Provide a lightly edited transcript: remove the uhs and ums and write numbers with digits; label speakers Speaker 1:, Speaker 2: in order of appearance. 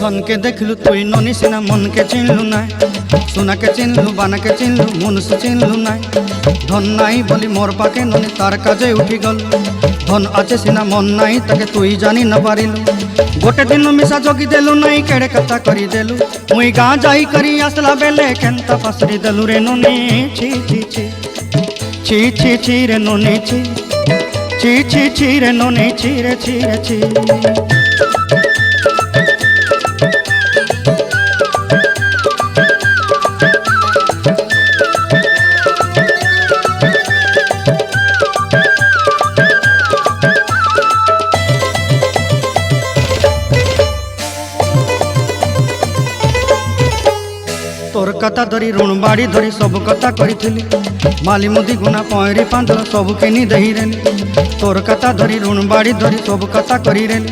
Speaker 1: धन के देखलु तुई ननी सिना मन के चिन्हलु ना सोना के चिन्हलु बाना के चिन्हलु मनुष्य चिन्हलु ना धन नाई बोली मोर पाके ननी तार काजे उठी गल धन आचे सिना मन नाई ताके तुई जानी न पारिलु गोटे दिन मिसा जगी देलु नाई केड़े कथा करी देलु मुई गाँ जाई करी आसला बेले केंता फासरी देलु रे ननी छी छी छी छी छी छी रे ननी छी छी छी छी रे ननी छी रे छी रे छी। तोर कथा धरी ऋण बाड़ी धरी सब कथा करी माली मुदी गुना पहरी पांदर सब किनी दही रेली तोर कथा धरी ऋण बाड़ी धरी सब कथा करी रेली